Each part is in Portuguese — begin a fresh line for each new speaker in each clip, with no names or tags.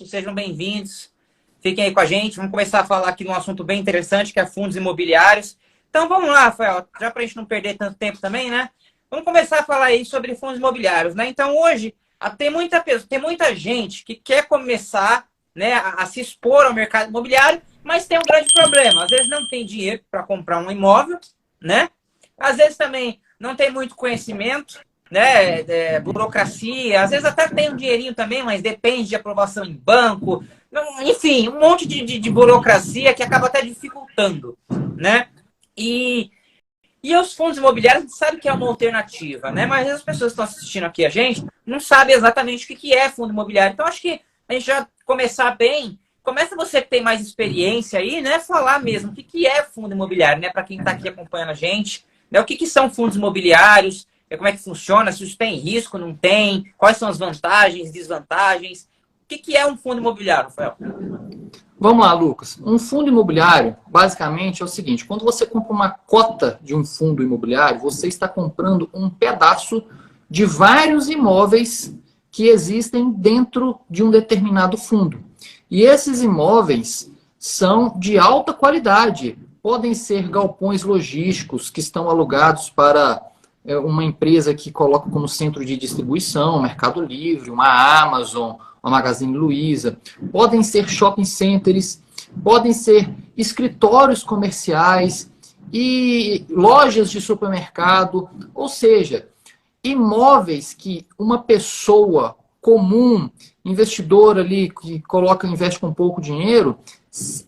Sejam bem-vindos. Fiquem aí com a gente. Vamos começar a falar aqui de um assunto bem interessante, que é fundos imobiliários. Então vamos lá, Rafael, já para a gente não perder tanto tempo também, né? Vamos começar a falar aí sobre fundos imobiliários, né? Então hoje tem muita gente que quer começar, né, a se expor ao mercado imobiliário, mas tem um grande problema. Às vezes não tem dinheiro para comprar um imóvel, né? Às vezes também não tem muito conhecimento, né? Burocracia, às vezes até tem um dinheirinho também, mas depende de aprovação em banco. Enfim, um monte de burocracia que acaba até dificultando, né? E os fundos imobiliários, a gente sabe que é uma alternativa, né? Mas as pessoas que estão assistindo aqui a gente não sabem exatamente o que é fundo imobiliário. Então, acho que a gente já começar bem. Começa você que tem mais experiência aí, né? Falar mesmo o que é fundo imobiliário, né? Para quem está aqui acompanhando a gente, né? O que são fundos imobiliários, como é que funciona, se isso tem risco, não tem, quais são as vantagens, desvantagens. O que é um fundo imobiliário, Rafael?
Vamos lá, Lucas. Um fundo imobiliário, basicamente, é o seguinte: quando você compra uma cota de um fundo imobiliário, você está comprando um pedaço de vários imóveis que existem dentro de um determinado fundo. E esses imóveis são de alta qualidade. Podem ser galpões logísticos que estão alugados para uma empresa que coloca como centro de distribuição, Mercado Livre, uma Amazon, uma Magazine Luiza. Podem ser shopping centers, podem ser escritórios comerciais e lojas de supermercado. Ou seja, imóveis que uma pessoa comum, investidor ali, que investe com pouco dinheiro,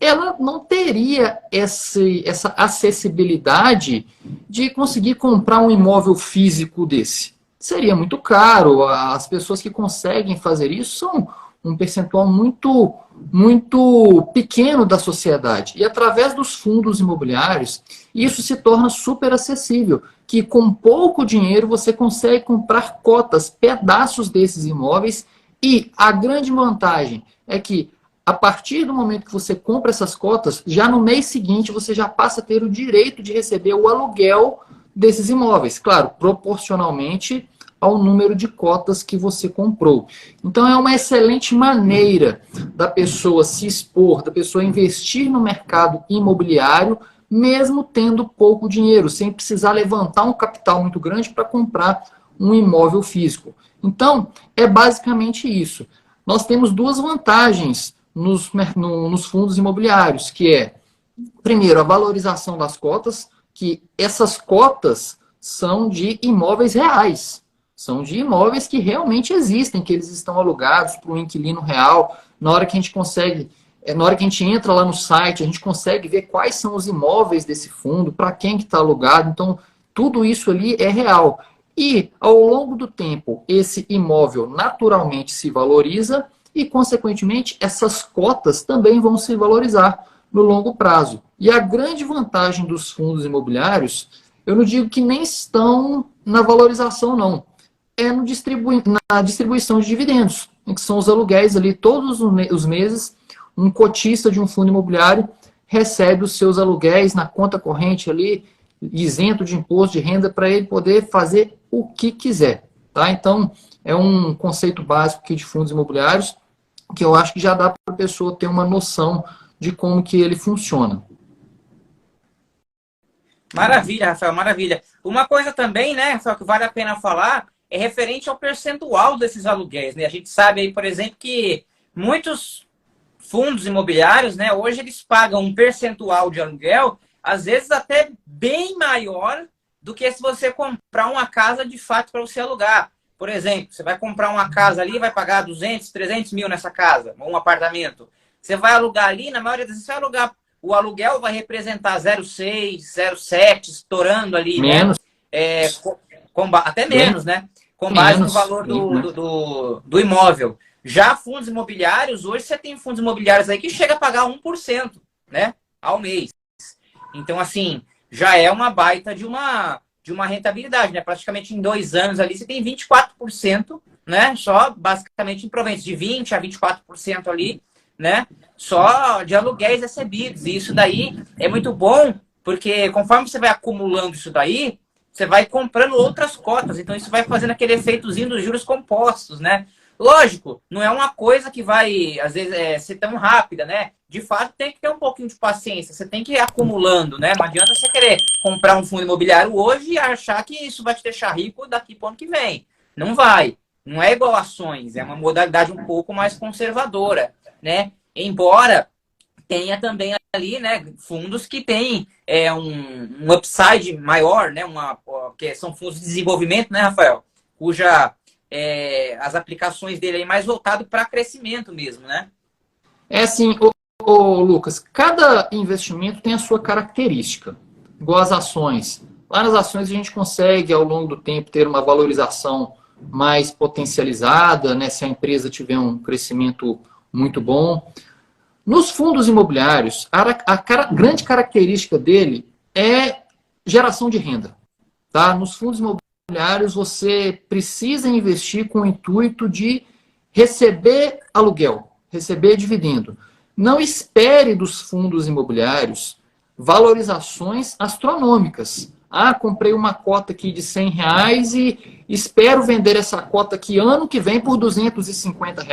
ela não teria essa acessibilidade de conseguir comprar um imóvel físico desse. Seria muito caro. As pessoas que conseguem fazer isso são um percentual muito, muito pequeno da sociedade. E através dos fundos imobiliários, isso se torna super acessível, que com pouco dinheiro você consegue comprar cotas, pedaços desses imóveis, e a grande vantagem é que a partir do momento que você compra essas cotas, já no mês seguinte você já passa a ter o direito de receber o aluguel desses imóveis. Claro, proporcionalmente ao número de cotas que você comprou. Então é uma excelente maneira da pessoa se expor, da pessoa investir no mercado imobiliário, mesmo tendo pouco dinheiro, sem precisar levantar um capital muito grande para comprar um imóvel físico. Então, é basicamente isso. Nós temos duas vantagens nos fundos imobiliários, que é, primeiro, a valorização das cotas, que essas cotas são de imóveis reais, são de imóveis que realmente existem, que eles estão alugados para um inquilino real. Na hora que a gente entra lá no site, a gente consegue ver quais são os imóveis desse fundo, para quem que está alugado. Então, tudo isso ali é real. E, ao longo do tempo, esse imóvel naturalmente se valoriza e, consequentemente, essas cotas também vão se valorizar no longo prazo. E a grande vantagem dos fundos imobiliários, eu não digo que nem estão na valorização, não. É na distribuição de dividendos, que são os aluguéis ali todos os meses. Um cotista de um fundo imobiliário recebe os seus aluguéis na conta corrente ali, isento de imposto de renda, para ele poder fazer o que quiser. Tá? Então, é um conceito básico aqui de fundos imobiliários que eu acho que já dá para a pessoa ter uma noção de como que ele funciona.
Maravilha, Rafael, maravilha. Uma coisa também, né, Rafael, que vale a pena falar é referente ao percentual desses aluguéis, né? A gente sabe aí, por exemplo, que muitos fundos imobiliários, né, hoje eles pagam um percentual de aluguel, às vezes até bem maior do que se você comprar uma casa de fato para você alugar. Por exemplo, você vai comprar uma casa ali, vai pagar 200, 300 mil nessa casa, um apartamento. Você vai alugar ali, na maioria das vezes você vai alugar, o aluguel vai representar 0,6, 0,7, estourando ali,
Menos.
né? Até menos, né? Com base no valor do imóvel. Já fundos imobiliários, hoje você tem fundos imobiliários aí que chega a pagar 1%, né? Ao mês. Então, assim, já é uma baita de uma rentabilidade, né? Praticamente em 2 anos ali você tem 24%, né? Só basicamente em proventos de 20% a 24% ali, né? Só de aluguéis recebidos. E isso daí é muito bom, porque conforme você vai acumulando isso daí, você vai comprando outras cotas. Então isso vai fazendo aquele efeitozinho dos juros compostos, né? Lógico, não é uma coisa que vai, às vezes, ser tão rápida, né? De fato, tem que ter um pouquinho de paciência. Você tem que ir acumulando, né? Não adianta você querer comprar um fundo imobiliário hoje e achar que isso vai te deixar rico daqui para o ano que vem. Não vai. Não é igual ações. É uma modalidade um pouco mais conservadora, né? Embora tenha também ali, né, fundos que têm um upside maior, né? Que são fundos de desenvolvimento, né, Rafael? Cuja as aplicações dele aí mais voltado para crescimento mesmo, né?
É assim, ô, Lucas, cada investimento tem a sua característica, igual as ações. Lá nas ações a gente consegue, ao longo do tempo, ter uma valorização mais potencializada, né, se a empresa tiver um crescimento muito bom. Nos fundos imobiliários, a grande característica dele é geração de renda. Tá? Nos fundos imobiliários, você precisa investir com o intuito de receber aluguel, receber dividendo. Não espere dos fundos imobiliários valorizações astronômicas. Ah, comprei uma cota aqui de R$ 100 e espero vender essa cota aqui ano que vem por R$ 250.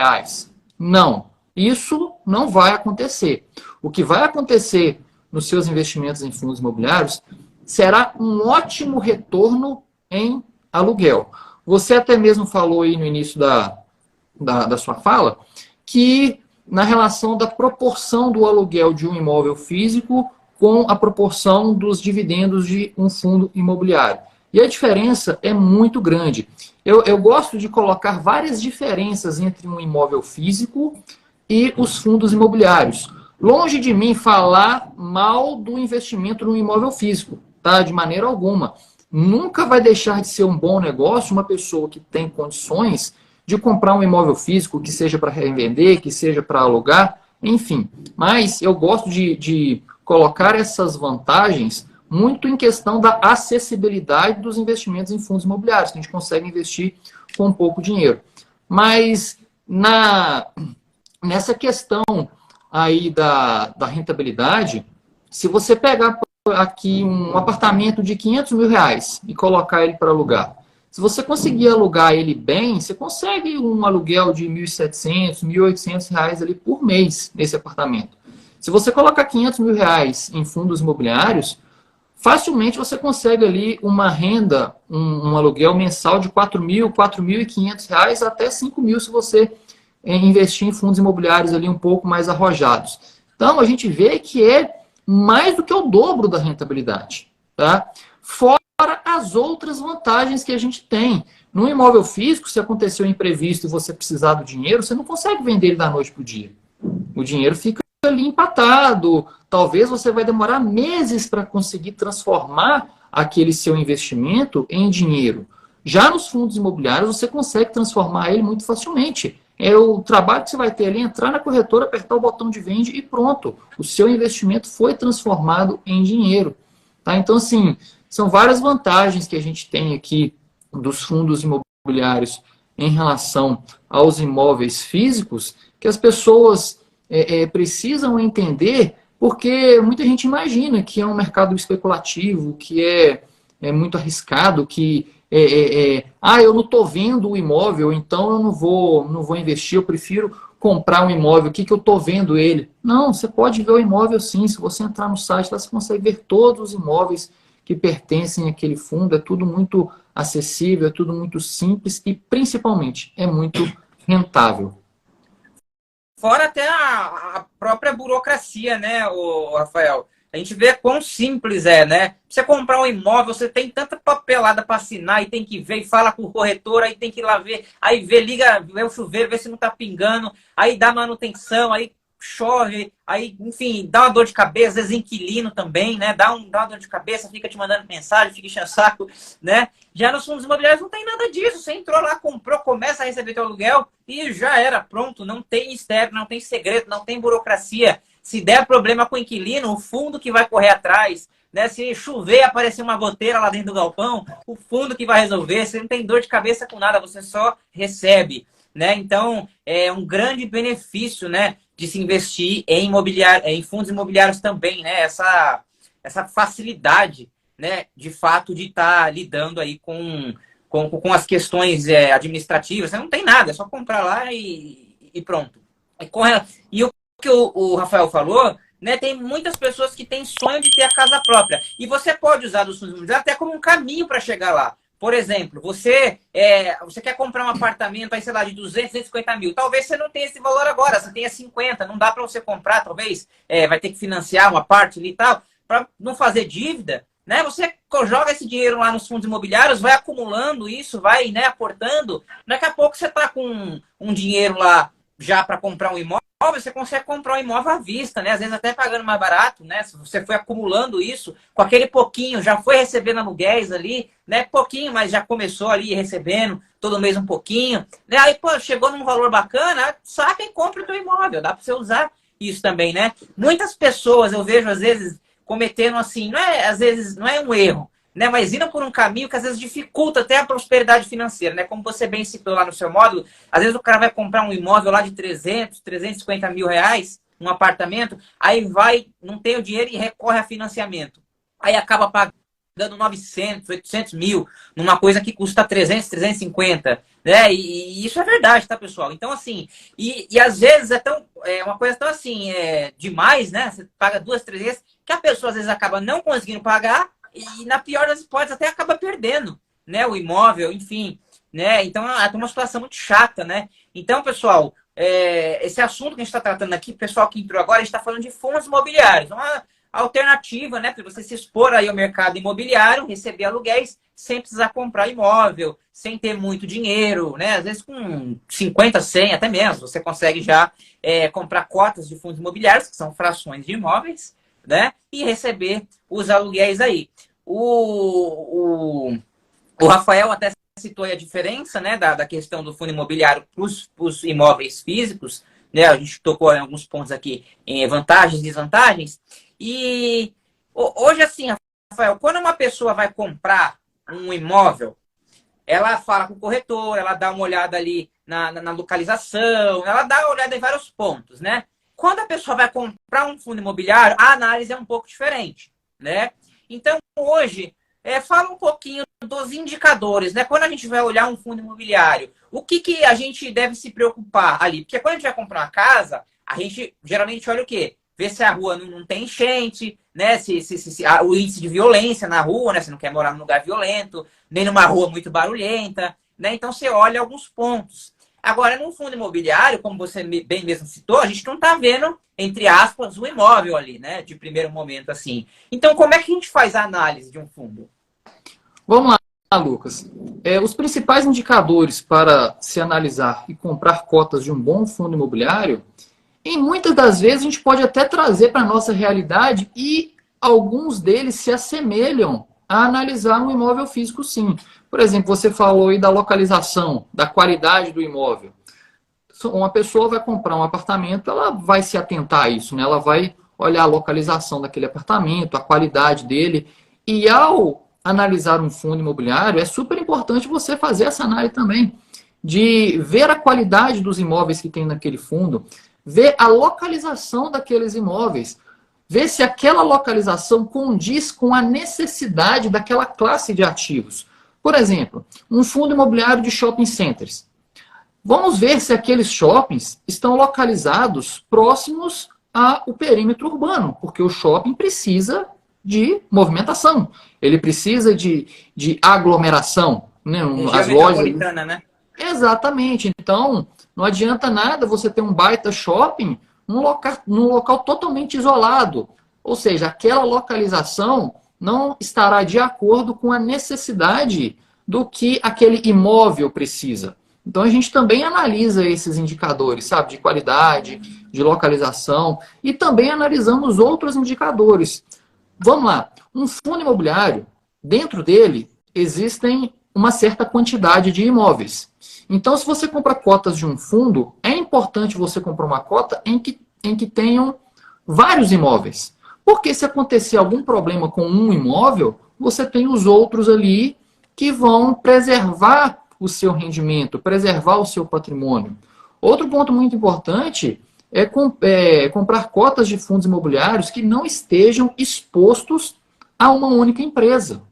Não, isso não vai acontecer. O que vai acontecer nos seus investimentos em fundos imobiliários será um ótimo retorno em aluguel. Você até mesmo falou aí no início da sua fala que na relação da proporção do aluguel de um imóvel físico com a proporção dos dividendos de um fundo imobiliário. E a diferença é muito grande. Eu gosto de colocar várias diferenças entre um imóvel físico e os fundos imobiliários. Longe de mim falar mal do investimento no imóvel físico, tá? De maneira alguma. Nunca vai deixar de ser um bom negócio uma pessoa que tem condições de comprar um imóvel físico, que seja para revender, que seja para alugar, enfim. Mas eu gosto de colocar essas vantagens muito em questão da acessibilidade dos investimentos em fundos imobiliários, que a gente consegue investir com pouco dinheiro. Mas nessa questão aí da rentabilidade, se você pegar aqui um apartamento de R$ 500 mil e colocar ele para alugar, se você conseguir alugar ele bem, você consegue um aluguel de R$ 1.700, R$ 1.800 ali por mês nesse apartamento. Se você colocar R$ 500 mil em fundos imobiliários, facilmente você consegue ali uma renda, um aluguel mensal de R$ 4.000, R$ 4.500 até R$ 5.000 se você investir em fundos imobiliários ali um pouco mais arrojados. Então, a gente vê que é mais do que o dobro da rentabilidade. Tá? Fora as outras vantagens que a gente tem. No imóvel físico, se acontecer um imprevisto e você precisar do dinheiro, você não consegue vender ele da noite para o dia. O dinheiro fica ali empatado. Talvez você vai demorar meses para conseguir transformar aquele seu investimento em dinheiro. Já nos fundos imobiliários, você consegue transformar ele muito facilmente. É o trabalho que você vai ter ali, entrar na corretora, apertar o botão de vende e pronto. O seu investimento foi transformado em dinheiro. Tá? Então, assim, são várias vantagens que a gente tem aqui dos fundos imobiliários em relação aos imóveis físicos que as pessoas precisam entender, porque muita gente imagina que é um mercado especulativo, que é muito arriscado, que eu não estou vendo o imóvel, então eu não vou investir, eu prefiro comprar um imóvel, o que eu estou vendo ele? Não, você pode ver o imóvel sim, se você entrar no site, lá você consegue ver todos os imóveis que pertencem àquele fundo, é tudo muito acessível, é tudo muito simples e, principalmente, é muito rentável.
Fora até a própria burocracia, né, Rafael? A gente vê quão simples é, né? Você comprar um imóvel, você tem tanta papelada para assinar e tem que ver, e fala com o corretor, aí tem que ir lá ver, aí vê o chuveiro, vê se não tá pingando, aí dá manutenção, aí chove, aí, enfim, dá uma dor de cabeça, às vezes inquilino também, né? Dá uma dor de cabeça, fica te mandando mensagem, fica enchendo o saco, né? Já nos fundos imobiliários não tem nada disso. Você entrou lá, comprou, começa a receber teu aluguel e já era, pronto. Não tem mistério, não tem segredo, não tem burocracia. Se der problema com o inquilino, o fundo que vai correr atrás, né? Se chover e aparecer uma goteira lá dentro do galpão, o fundo que vai resolver. Você não tem dor de cabeça com nada, você só recebe, né? Então, é um grande benefício, né, de se investir em fundos imobiliários também, né? Essa facilidade, né, de fato, de estar lidando aí com com as questões administrativas, você não tem nada, é só comprar lá e pronto. E o que o Rafael falou, né, tem muitas pessoas que têm sonho de ter a casa própria. E você pode usar dos fundos imobiliários até como um caminho para chegar lá. Por exemplo, você quer comprar um apartamento aí, sei lá, de 200, 250 mil. Talvez você não tenha esse valor agora, você tenha 50. Não dá para você comprar, talvez vai ter que financiar uma parte ali e tal, para não fazer dívida. Né? Você joga esse dinheiro lá nos fundos imobiliários, vai acumulando isso, vai, né, aportando. Daqui a pouco você está com um dinheiro lá já para comprar um imóvel, você consegue comprar um imóvel à vista, né? Às vezes até pagando mais barato, né? Se você foi acumulando isso, com aquele pouquinho, já foi recebendo aluguéis ali, né? Pouquinho, mas já começou ali recebendo todo mês um pouquinho. Né? Aí, pô, chegou num valor bacana, saca e compra o teu imóvel. Dá para você usar isso também, né? Muitas pessoas, eu vejo, às vezes, cometendo assim, às vezes não é um erro, né? Mas indo por um caminho que às vezes dificulta até a prosperidade financeira, né? Como você bem citou lá no seu módulo, às vezes o cara vai comprar um imóvel lá de 300, 350 mil reais, um apartamento, aí não tem o dinheiro e recorre a financiamento. Aí acaba pagando 900, 800 mil, numa coisa que custa 300, 350, né? E isso é verdade, tá, pessoal? Então, assim, e às vezes é uma coisa tão assim, demais, né? Você paga 2, 3 vezes, que a pessoa às vezes acaba não conseguindo pagar, e na pior das hipóteses até acaba perdendo, né, o imóvel, enfim, né? Então é uma situação muito chata, né? Então, pessoal, esse assunto que a gente está tratando aqui, pessoal que entrou agora, a gente está falando de fundos imobiliários, uma alternativa, né, para você se expor aí ao mercado imobiliário, receber aluguéis sem precisar comprar imóvel, sem ter muito dinheiro, né? Às vezes com 50, 100, até menos, você consegue já comprar cotas de fundos imobiliários, que são frações de imóveis, né? E receber os aluguéis aí. O Rafael até citou aí a diferença, né, da questão do fundo imobiliário para os imóveis físicos, né? A gente tocou em alguns pontos aqui em vantagens e desvantagens. E hoje, assim, Rafael, quando uma pessoa vai comprar um imóvel, ela fala com o corretor, ela dá uma olhada ali na localização, ela dá uma olhada em vários pontos, né? Quando a pessoa vai comprar um fundo imobiliário, a análise é um pouco diferente, né? Então, hoje, fala um pouquinho dos indicadores, né? Quando a gente vai olhar um fundo imobiliário, o que a gente deve se preocupar ali? Porque quando a gente vai comprar uma casa, a gente geralmente olha o quê? Vê se a rua não tem enchente, né? Se o índice de violência na rua, né? Você não quer morar num lugar violento, nem numa rua muito barulhenta, né? Então, você olha alguns pontos. Agora, num fundo imobiliário, como você bem mesmo citou, a gente não está vendo, entre aspas, o imóvel ali, né? De primeiro momento, assim. Então, como é que a gente faz a análise de um fundo?
Vamos lá, Lucas. Os principais indicadores para se analisar e comprar cotas de um bom fundo imobiliário, em muitas das vezes a gente pode até trazer para a nossa realidade e alguns deles se assemelham a analisar um imóvel físico, sim. Por exemplo, você falou aí da localização, da qualidade do imóvel. Uma pessoa vai comprar um apartamento, ela vai se atentar a isso, né? Ela vai olhar a localização daquele apartamento, a qualidade dele. E ao analisar um fundo imobiliário, é super importante você fazer essa análise também, de ver a qualidade dos imóveis que tem naquele fundo, ver a localização daqueles imóveis, ver se aquela localização condiz com a necessidade daquela classe de ativos. Por exemplo, um fundo imobiliário de shopping centers. Vamos ver se aqueles shoppings estão localizados próximos ao perímetro urbano, porque o shopping precisa de movimentação, ele precisa de aglomeração, né? As lojas,
né?
Exatamente. Então, não adianta nada você ter um baita shopping num local totalmente isolado. Ou seja, aquela localização não estará de acordo com a necessidade do que aquele imóvel precisa. Então, a gente também analisa esses indicadores, sabe, de qualidade, de localização, e também analisamos outros indicadores. Vamos lá. Um fundo imobiliário, dentro dele, existem uma certa quantidade de imóveis. Então, se você compra cotas de um fundo, é importante você comprar uma cota em que tenham vários imóveis. Porque se acontecer algum problema com um imóvel, você tem os outros ali que vão preservar o seu rendimento, preservar o seu patrimônio. Outro ponto muito importante é comprar cotas de fundos imobiliários que não estejam expostos a uma única empresa.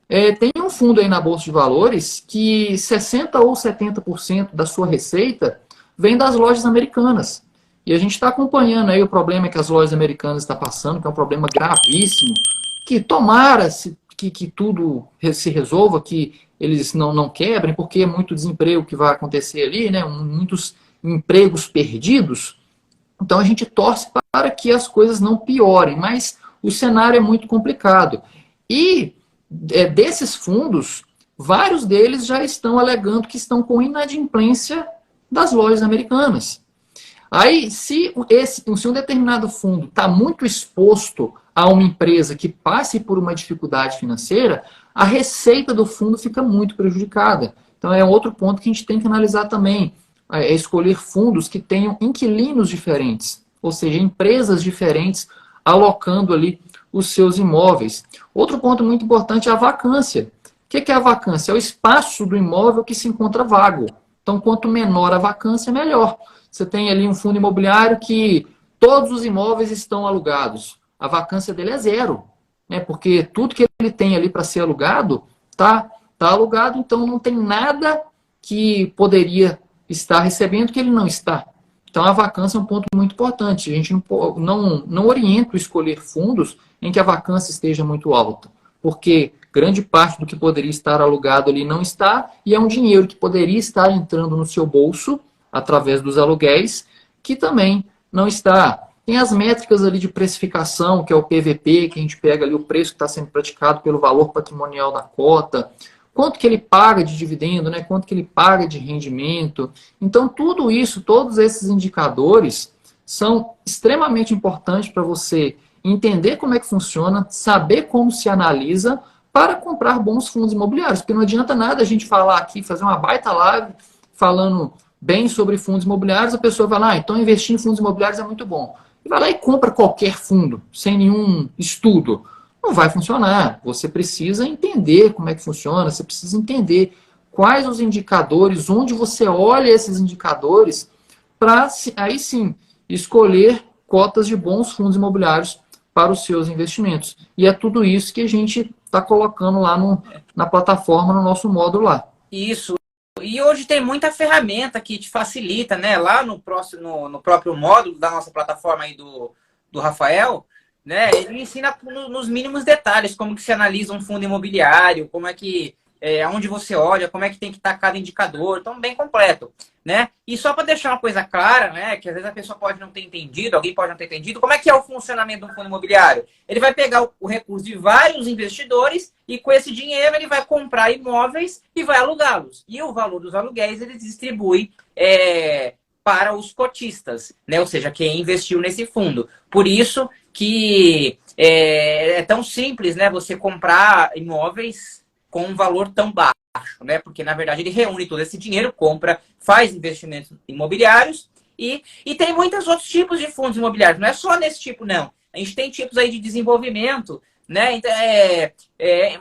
Tem um fundo aí na Bolsa de Valores que 60% ou 70% da sua receita vem das lojas americanas. E a gente está acompanhando aí o problema que as lojas americanas estão passando, que é um problema gravíssimo, que tomara que tudo se resolva, que eles não quebrem, porque é muito desemprego que vai acontecer ali, né? Muitos empregos perdidos. Então a gente torce para que as coisas não piorem, mas o cenário é muito complicado. E desses fundos, vários deles já estão alegando que estão com inadimplência das lojas americanas. Aí, se um determinado fundo está muito exposto a uma empresa que passe por uma dificuldade financeira, a receita do fundo fica muito prejudicada. Então, é outro ponto que a gente tem que analisar também. É escolher fundos que tenham inquilinos diferentes, ou seja, empresas diferentes alocando ali os seus imóveis. Outro ponto muito importante é a vacância. O que é a vacância? É o espaço do imóvel que se encontra vago. Então, quanto menor a vacância, melhor. Você tem ali um fundo imobiliário que todos os imóveis estão alugados. A vacância dele é zero, né? Porque tudo que ele tem ali para ser alugado tá alugado, então não tem nada que poderia estar recebendo que ele não está. Então a vacância é um ponto muito importante. A gente não orienta o escolher fundos em que a vacância esteja muito alta, porque grande parte do que poderia estar alugado ali não está, e é um dinheiro que poderia estar entrando no seu bolso através dos aluguéis, que também não está. Tem as métricas ali de precificação, que é o PVP, que a gente pega ali o preço que está sendo praticado pelo valor patrimonial da cota, quanto que ele paga de dividendo, né? Quanto que ele paga de rendimento. Então, tudo isso, todos esses indicadores são extremamente importantes para você entender como é que funciona, saber como se analisa para comprar bons fundos imobiliários. Porque não adianta nada a gente falar aqui, fazer uma baita live falando bem sobre fundos imobiliários, a pessoa vai lá, então investir em fundos imobiliários é muito bom. E vai lá e compra qualquer fundo, sem nenhum estudo. Não vai funcionar. Você precisa entender como é que funciona, você precisa entender quais os indicadores, onde você olha esses indicadores, para aí sim escolher cotas de bons fundos imobiliários para os seus investimentos. E é tudo isso que a gente está colocando lá na plataforma, no nosso módulo lá.
Isso. E hoje tem muita ferramenta que te facilita, né? Lá no próprio módulo da nossa plataforma aí do Rafael, né? Ele ensina nos mínimos detalhes como que se analisa um fundo imobiliário, como é que aonde você olha, como é que tem que estar cada indicador, então bem completo, né? E só para deixar uma coisa clara, né, que às vezes a pessoa pode não ter entendido, alguém pode não ter entendido, como é que é o funcionamento do fundo imobiliário? Ele vai pegar o recurso de vários investidores e com esse dinheiro ele vai comprar imóveis e vai alugá-los. E o valor dos aluguéis ele distribui para os cotistas, né? Ou seja, quem investiu nesse fundo. Por isso que é tão simples, né, você comprar imóveis com um valor tão baixo, né? Porque, na verdade, ele reúne todo esse dinheiro, compra, faz investimentos imobiliários e tem muitos outros tipos de fundos imobiliários. Não é só nesse tipo, não. A gente tem tipos aí de desenvolvimento, né? Então,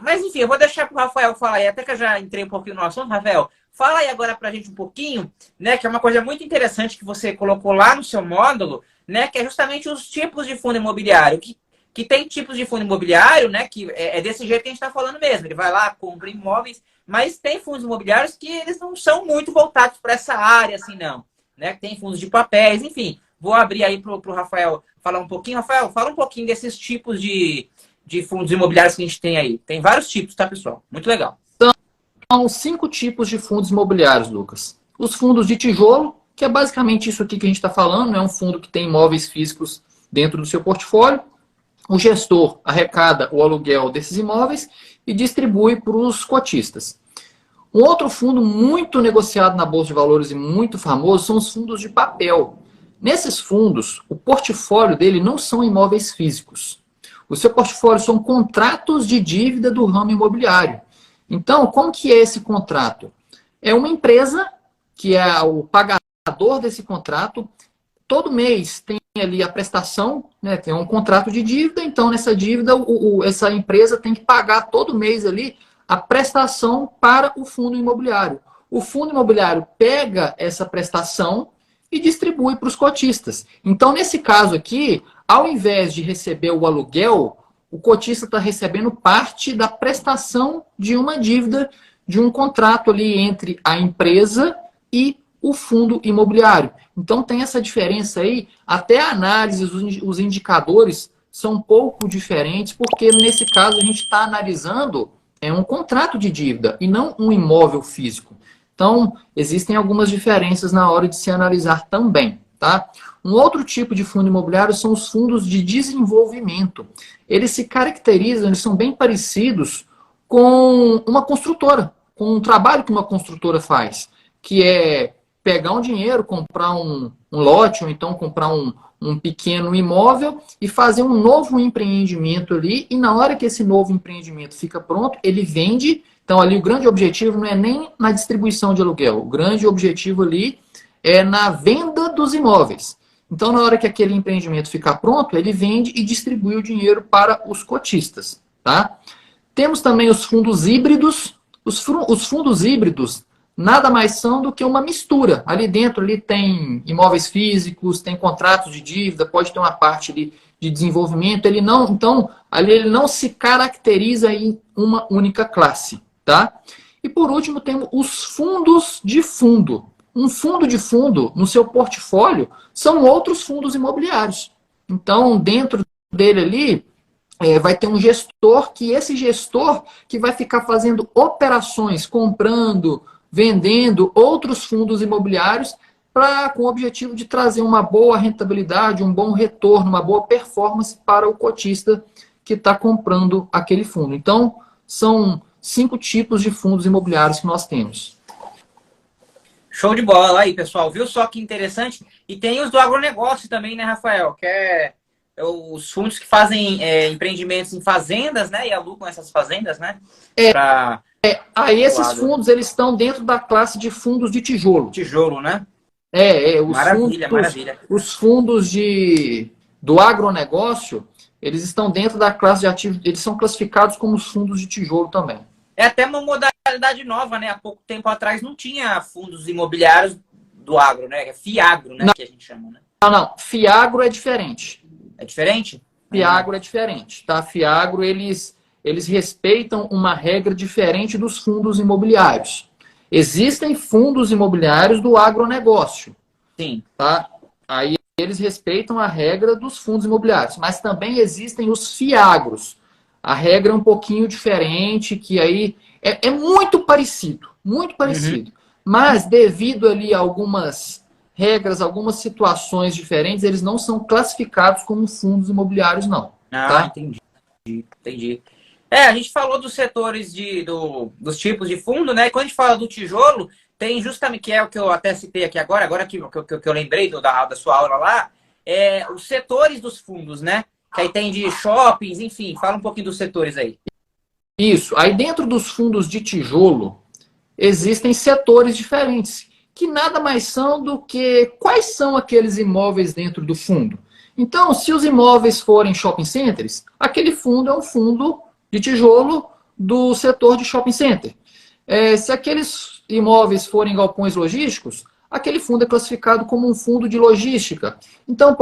mas, enfim, eu vou deixar para o Rafael falar aí, até que eu já entrei um pouquinho no assunto. Rafael, fala aí agora para a gente um pouquinho, né? Que é uma coisa muito interessante que você colocou lá no seu módulo, né? Que é justamente os tipos de fundo imobiliário, que tem tipos de fundo imobiliário, né? Que é desse jeito que a gente está falando mesmo. Ele vai lá, compra imóveis, mas tem fundos imobiliários que eles não são muito voltados para essa área, assim, não. Né? Tem fundos de papéis, enfim. Vou abrir aí para o Rafael falar um pouquinho. Rafael, fala um pouquinho desses tipos de fundos imobiliários que a gente tem aí. Tem vários tipos, tá, pessoal? Muito legal.
São 5 tipos de fundos imobiliários, Lucas. Os fundos de tijolo, que é basicamente isso aqui que a gente está falando, é um fundo que tem imóveis físicos dentro do seu portfólio. O gestor arrecada o aluguel desses imóveis e distribui para os cotistas. Um outro fundo muito negociado na Bolsa de Valores e muito famoso são os fundos de papel. Nesses fundos, o portfólio dele não são imóveis físicos. O seu portfólio são contratos de dívida do ramo imobiliário. Então, como que é esse contrato? É uma empresa que é o pagador desse contrato. Todo mês tem ali a prestação, né? Tem um contrato de dívida, então nessa dívida essa empresa tem que pagar todo mês ali a prestação para o fundo imobiliário. O fundo imobiliário pega essa prestação e distribui para os cotistas. Então, nesse caso aqui, ao invés de receber o aluguel, o cotista está recebendo parte da prestação de uma dívida, de um contrato ali entre a empresa e o fundo imobiliário. Então tem essa diferença aí, até a análise, os indicadores são um pouco diferentes, porque nesse caso a gente está analisando um contrato de dívida e não um imóvel físico. Então, existem algumas diferenças na hora de se analisar também, tá? Um outro tipo de fundo imobiliário são os fundos de desenvolvimento. Eles se caracterizam, eles são bem parecidos com uma construtora, com um trabalho que uma construtora faz, que é pegar um dinheiro, comprar um lote, ou então comprar um pequeno imóvel e fazer um novo empreendimento ali, e na hora que esse novo empreendimento fica pronto, ele vende. Então ali o grande objetivo não é nem na distribuição de aluguel, o grande objetivo ali é na venda dos imóveis. Então na hora que aquele empreendimento ficar pronto, ele vende e distribui o dinheiro para os cotistas, tá? Temos também os fundos híbridos. Os fundos híbridos nada mais são do que uma mistura. Ali dentro ali tem imóveis físicos, tem contratos de dívida, pode ter uma parte ali de desenvolvimento. Então, ali ele não se caracteriza em uma única classe, tá? E por último, temos os fundos de fundo. Um fundo de fundo, no seu portfólio, são outros fundos imobiliários. Então, dentro dele ali, vai ter um gestor, que esse gestor que vai ficar fazendo operações, comprando, vendendo outros fundos imobiliários com o objetivo de trazer uma boa rentabilidade, um bom retorno, uma boa performance para o cotista que está comprando aquele fundo. Então, são 5 tipos de fundos imobiliários que nós temos.
Show de bola aí, pessoal. Viu só que interessante? E tem os do agronegócio também, né, Rafael? Que é os fundos que fazem empreendimentos em fazendas, né? E alugam essas fazendas, né?
Aí esses fundos, eles estão dentro da classe de fundos de tijolo.
Tijolo, né?
Maravilha. Os fundos do agronegócio, eles estão dentro da classe de ativos, eles são classificados como os fundos de tijolo também.
É até uma modalidade nova, né? Há pouco tempo atrás não tinha fundos imobiliários do agro, né? É FIAGRO, né?
Não.
Que a gente chama, né?
Não. FIAGRO é diferente.
É diferente?
FIAGRO é diferente, tá? FIAGRO, eles respeitam uma regra diferente dos fundos imobiliários. Existem fundos imobiliários do agronegócio.
Sim.
Tá? Aí eles respeitam a regra dos fundos imobiliários, mas também existem os FIAGROS. A regra é um pouquinho diferente, que aí é muito parecido, muito parecido. Mas devido ali a algumas regras, algumas situações diferentes, eles não são classificados como fundos imobiliários, não. Tá?
Entendi. A gente falou dos setores dos tipos de fundo, né? E quando a gente fala do tijolo, tem justamente, que é o que eu até citei aqui agora que eu lembrei da sua aula lá, os setores dos fundos, né? Que aí tem de shoppings, enfim, fala um pouquinho dos setores aí.
Isso. Aí dentro dos fundos de tijolo, existem setores diferentes, que nada mais são do que quais são aqueles imóveis dentro do fundo. Então, se os imóveis forem shopping centers, aquele fundo é um fundo de tijolo do setor de shopping center. Se aqueles imóveis forem galpões logísticos, aquele fundo é classificado como um fundo de logística. Então,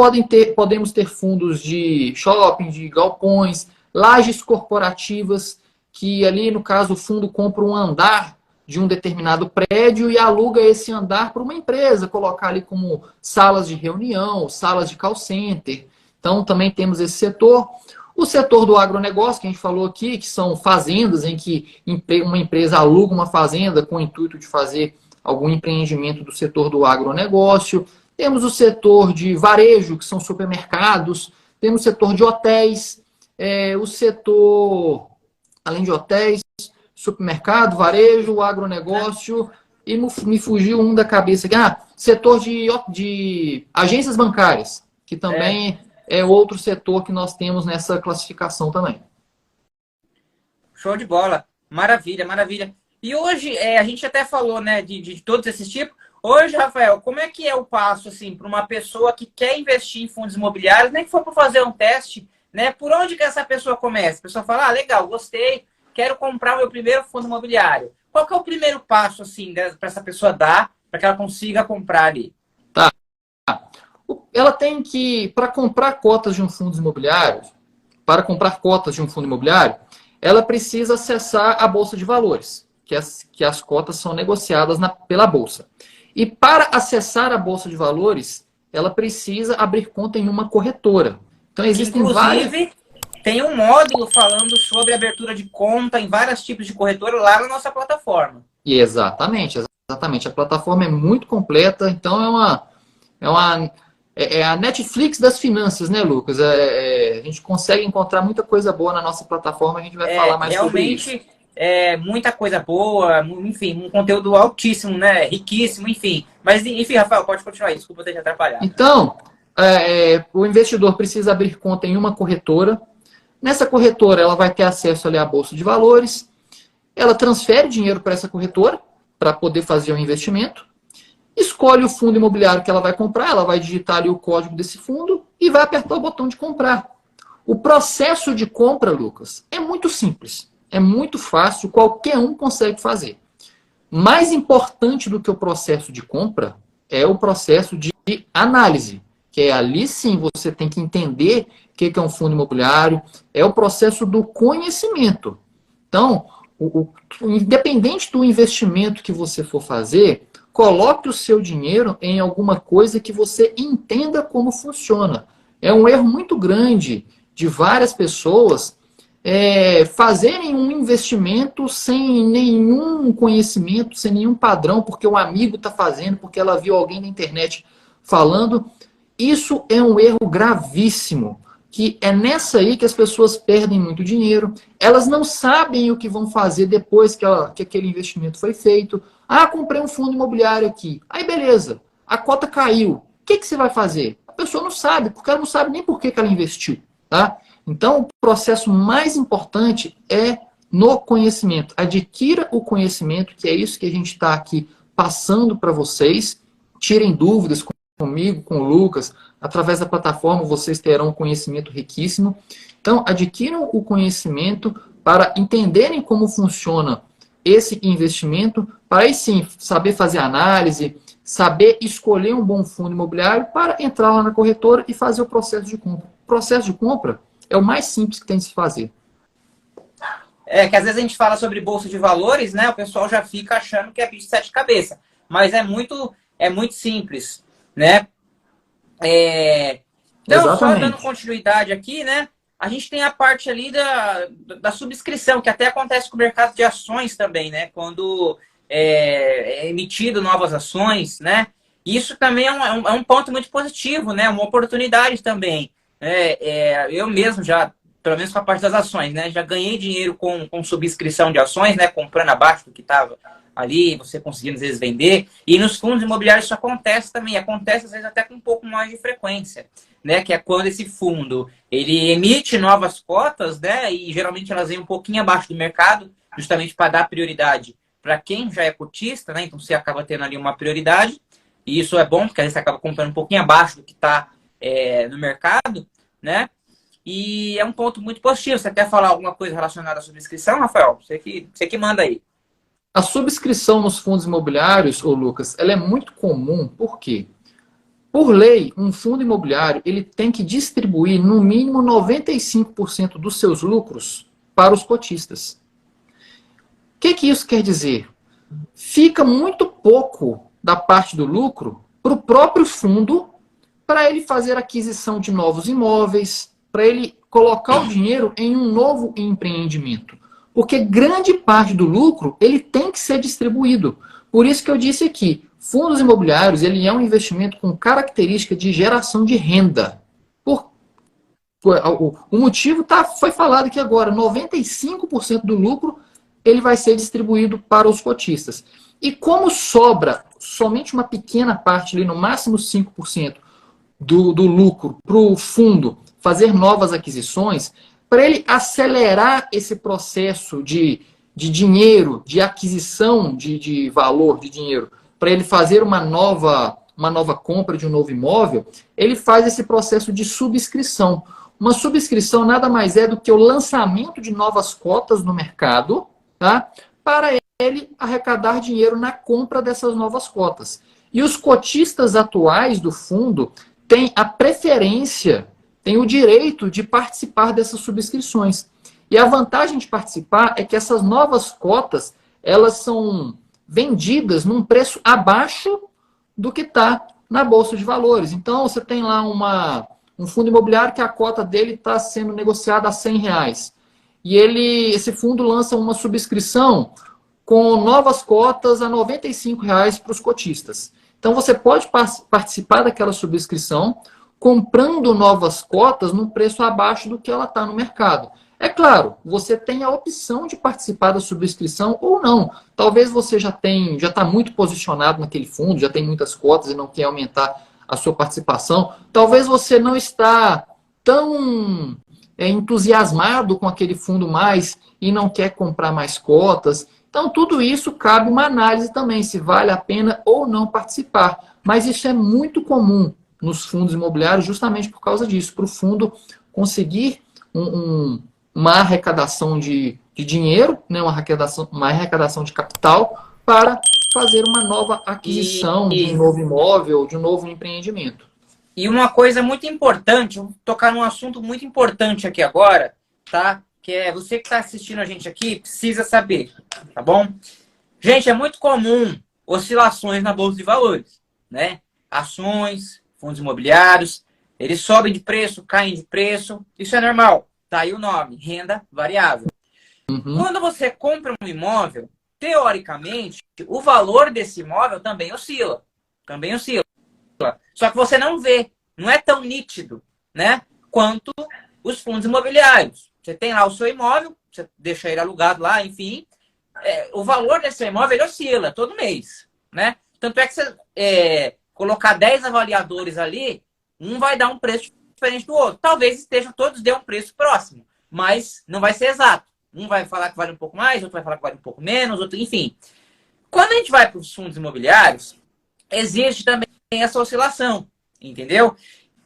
podemos ter fundos de shopping, de galpões, lajes corporativas, que ali, no caso, o fundo compra um andar de um determinado prédio e aluga esse andar para uma empresa, colocar ali como salas de reunião, salas de call center. Então, também temos esse setor. O setor do agronegócio, que a gente falou aqui, que são fazendas em que uma empresa aluga uma fazenda com o intuito de fazer algum empreendimento do setor do agronegócio. Temos o setor de varejo, que são supermercados. Temos o setor de hotéis, o setor, além de hotéis, supermercado, varejo, agronegócio, e me fugiu um da cabeça aqui. Setor de agências bancárias, que também é outro setor que nós temos nessa classificação também.
Show de bola. Maravilha. E hoje, a gente até falou, né, de todos esses tipos. Hoje, Rafael, como é que é o passo, assim, para uma pessoa que quer investir em fundos imobiliários, nem que for para fazer um teste, né? Por onde que essa pessoa começa? A pessoa fala, legal, gostei, quero comprar o meu primeiro fundo imobiliário. Qual que é o primeiro passo, assim, para essa pessoa dar, para que ela consiga comprar ali?
Ela tem que, para comprar cotas de um fundo imobiliário, para comprar cotas de um fundo imobiliário, ela precisa acessar a Bolsa de Valores, que as cotas são negociadas pela Bolsa. E para acessar a Bolsa de Valores, ela precisa abrir conta em uma corretora. Então, existem
Inclusive, tem um módulo falando sobre abertura de conta em vários tipos de corretora lá na nossa plataforma.
E exatamente. A plataforma é muito completa, então é a Netflix das finanças, né, Lucas? A gente consegue encontrar muita coisa boa na nossa plataforma, a gente vai falar mais sobre isso.
Realmente, muita coisa boa, enfim, um conteúdo altíssimo, né? Riquíssimo, enfim. Mas, enfim, Rafael, pode continuar aí, desculpa ter te atrapalhado.
Então, o investidor precisa abrir conta em uma corretora. Nessa corretora, ela vai ter acesso ali à Bolsa de Valores. Ela transfere dinheiro para essa corretora para poder fazer um investimento. Escolhe o fundo imobiliário que ela vai comprar, ela vai digitar ali o código desse fundo e vai apertar o botão de comprar. O processo de compra, Lucas, é muito simples, é muito fácil, qualquer um consegue fazer. Mais importante do que o processo de compra é o processo de análise, que é ali sim você tem que entender o que é um fundo imobiliário, é o processo do conhecimento. Então, independente do investimento que você for fazer, coloque o seu dinheiro em alguma coisa que você entenda como funciona. É um erro muito grande de várias pessoas fazerem um investimento sem nenhum conhecimento, sem nenhum padrão, porque o amigo está fazendo, porque ela viu alguém na internet falando. Isso é um erro gravíssimo, que é nessa aí que as pessoas perdem muito dinheiro. Elas não sabem o que vão fazer depois que aquele investimento foi feito. Ah, comprei um fundo imobiliário aqui. Aí, beleza. A cota caiu. O que você vai fazer? A pessoa não sabe, porque ela não sabe nem por que ela investiu. Tá? Então, o processo mais importante é no conhecimento. Adquira o conhecimento, que é isso que a gente está aqui passando para vocês. Tirem dúvidas comigo, com o Lucas. Através da plataforma, vocês terão um conhecimento riquíssimo. Então, adquiram o conhecimento para entenderem como funciona esse investimento, para aí sim saber fazer análise, saber escolher um bom fundo imobiliário para entrar lá na corretora e fazer o processo de compra. O processo de compra é o mais simples que tem de se fazer.
Que às vezes a gente fala sobre bolsa de valores, né? O pessoal já fica achando que é bicho de sete cabeças. Mas é muito simples, né? Então,
Exatamente.
só dando continuidade aqui, né? A gente tem a parte ali da subscrição, que até acontece com o mercado de ações também, né? Quando é emitido novas ações, né? Isso também é um ponto muito positivo, né? Uma oportunidade também. Eu mesmo já, pelo menos com a parte das ações, né? Já ganhei dinheiro com subscrição de ações, né? Comprando abaixo do que estava ali, você conseguindo às vezes vender. E nos fundos imobiliários isso acontece também. Acontece às vezes até com um pouco mais de frequência, né? Que é quando esse fundo ele emite novas cotas, né? E geralmente elas vêm um pouquinho abaixo do mercado, justamente para dar prioridade para quem já é cotista, né? Então você acaba tendo ali uma prioridade. E isso é bom, porque às vezes você acaba comprando um pouquinho abaixo do que está no mercado, né? E é um ponto muito positivo. Você quer falar alguma coisa relacionada à subscrição, Rafael? Você que manda aí.
A subscrição nos fundos imobiliários, ô Lucas, ela é muito comum, por quê? Por lei, um fundo imobiliário ele tem que distribuir no mínimo 95% dos seus lucros para os cotistas. O que isso quer dizer? Fica muito pouco da parte do lucro para o próprio fundo, para ele fazer aquisição de novos imóveis, para ele colocar o dinheiro em um novo empreendimento. Porque grande parte do lucro ele tem que ser distribuído. Por isso que eu disse aqui, fundos imobiliários ele é um investimento com característica de geração de renda. O motivo foi falado aqui agora, 95% do lucro ele vai ser distribuído para os cotistas. E como sobra somente uma pequena parte, ali, no máximo 5% do lucro para o fundo fazer novas aquisições, para ele acelerar esse processo de dinheiro, de aquisição de valor de dinheiro, para ele fazer uma nova compra de um novo imóvel, ele faz esse processo de subscrição. Uma subscrição nada mais é do que o lançamento de novas cotas no mercado, tá? Para ele arrecadar dinheiro na compra dessas novas cotas. E os cotistas atuais do fundo têm a preferência tem o direito de participar dessas subscrições. E a vantagem de participar é que essas novas cotas, elas são vendidas num preço abaixo do que está na Bolsa de Valores. Então, você tem lá um fundo imobiliário que a cota dele está sendo negociada a R$ 100. E esse fundo lança uma subscrição com novas cotas a R$ 95 para os cotistas. Então, você pode participar daquela subscrição comprando novas cotas num preço abaixo do que ela está no mercado. É claro, você tem a opção de participar da subscrição ou não. Talvez você já está muito posicionado naquele fundo, já tem muitas cotas e não quer aumentar a sua participação. Talvez você não está tão entusiasmado com aquele fundo mais e não quer comprar mais cotas. Então, tudo isso cabe uma análise também, se vale a pena ou não participar. Mas isso é muito comum nos fundos imobiliários justamente por causa disso, para o fundo conseguir uma arrecadação de dinheiro, né, uma arrecadação de capital para fazer uma nova aquisição de um novo imóvel, de um novo empreendimento.
E uma coisa muito importante, vou tocar num assunto muito importante aqui agora, tá? Que é você que está assistindo a gente aqui, precisa saber, tá bom? Gente, é muito comum oscilações na Bolsa de Valores, né? Ações, fundos imobiliários, eles sobem de preço, caem de preço, isso é normal. Tá aí o nome, renda variável.
Uhum.
Quando você compra um imóvel, teoricamente, o valor desse imóvel também oscila. Também oscila. Só que você não vê, não é tão nítido, né? Quanto os fundos imobiliários. Você tem lá o seu imóvel, você deixa ele alugado lá, enfim. O valor desse imóvel ele oscila todo mês, né? Tanto é que você colocar 10 avaliadores ali, um vai dar um preço diferente do outro. Talvez estejam todos dê um preço próximo, mas não vai ser exato. Um vai falar que vale um pouco mais, outro vai falar que vale um pouco menos, outro, enfim. Quando a gente vai para os fundos imobiliários, existe também essa oscilação, entendeu?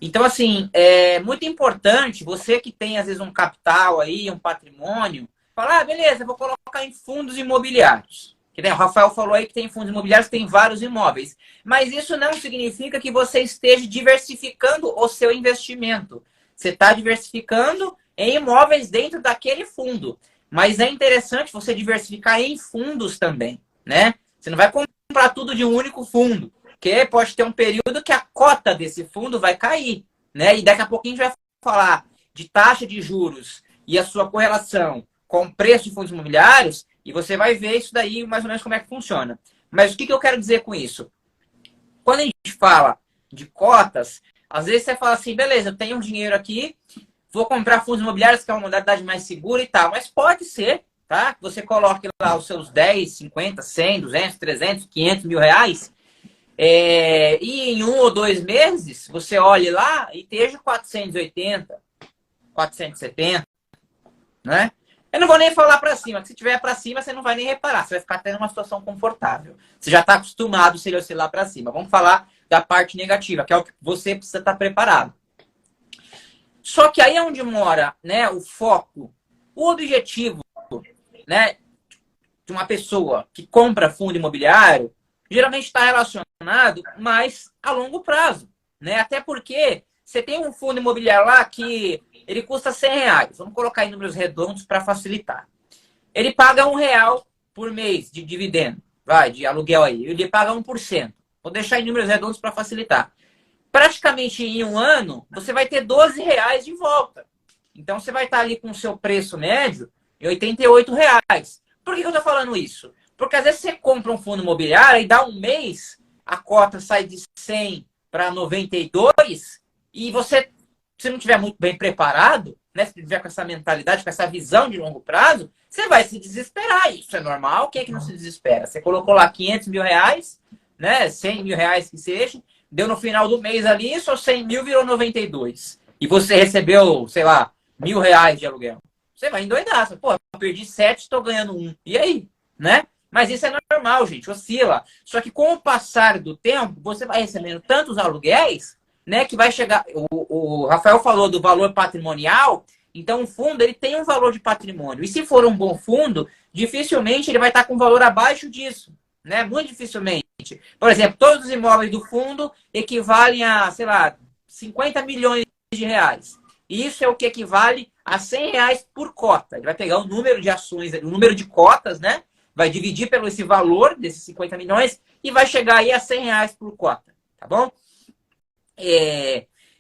Então, assim, é muito importante você que tem, às vezes, um capital aí, um patrimônio, falar, beleza, eu vou colocar em fundos imobiliários. Que, né, o Rafael falou aí que tem fundos imobiliários, tem vários imóveis. Mas isso não significa que você esteja diversificando o seu investimento. Você está diversificando em imóveis dentro daquele fundo. Mas é interessante você diversificar em fundos também, né? Você não vai comprar tudo de um único fundo, porque pode ter um período que a cota desse fundo vai cair, né? E daqui a pouquinho a gente vai falar de taxa de juros e a sua correlação com o preço de fundos imobiliários, e você vai ver isso daí mais ou menos como é que funciona. Mas o que eu quero dizer com isso? Quando a gente fala de cotas, às vezes você fala assim, beleza, eu tenho um dinheiro aqui, vou comprar fundos imobiliários, que é uma modalidade mais segura e tal. Mas pode ser, tá? Que você coloque lá os seus 10, 50, 100, 200, 300, 500 mil reais. E em 1 ou 2 meses, você olhe lá e esteja 480, 470, né? Eu não vou nem falar para cima, que se tiver para cima, você não vai nem reparar. Você vai ficar tendo uma situação confortável. Você já está acostumado se ele oscilar para cima. Vamos falar da parte negativa, que é o que você precisa estar preparado. Só que aí é onde mora, né, o foco, o objetivo, né, de uma pessoa que compra fundo imobiliário, geralmente está relacionado mais a longo prazo, né? Até porque você tem um fundo imobiliário lá que ele custa R$ 100. Vamos colocar em números redondos para facilitar. Ele paga R$ 1 por mês de dividendo, de aluguel aí. Ele paga 1%. Vou deixar em números redondos para facilitar. Praticamente em um ano, você vai ter R$ 12 de volta. Então, você vai estar ali com o seu preço médio de R$ 88. Por que eu estou falando isso? Porque às vezes você compra um fundo imobiliário e dá um mês, a cota sai de 100 para 92 e você, se não estiver muito bem preparado, né, se tiver com essa mentalidade, com essa visão de longo prazo, você vai se desesperar. Isso é normal. Quem é que não se desespera? Você colocou lá 500 mil reais, né, 100 mil reais que seja, deu no final do mês ali, só 100 mil virou 92. E você recebeu, sei lá, R$ 1.000 de aluguel. Você vai endoidar. Você, pô, eu perdi 7, estou ganhando 1. E aí? Né? Mas isso é normal, gente, oscila. Só que com o passar do tempo, você vai recebendo tantos aluguéis, né, que vai chegar... O Rafael falou do valor patrimonial, então o fundo ele tem um valor de patrimônio. E se for um bom fundo, dificilmente ele vai estar com valor abaixo disso, né? Muito dificilmente. Por exemplo, todos os imóveis do fundo equivalem a, sei lá, 50 milhões de reais. Isso é o que equivale a R$ 100 por cota. Ele vai pegar o número de ações, o número de cotas, né? Vai dividir pelo esse valor desses 50 milhões e vai chegar aí a R$ 100 por cota, tá bom?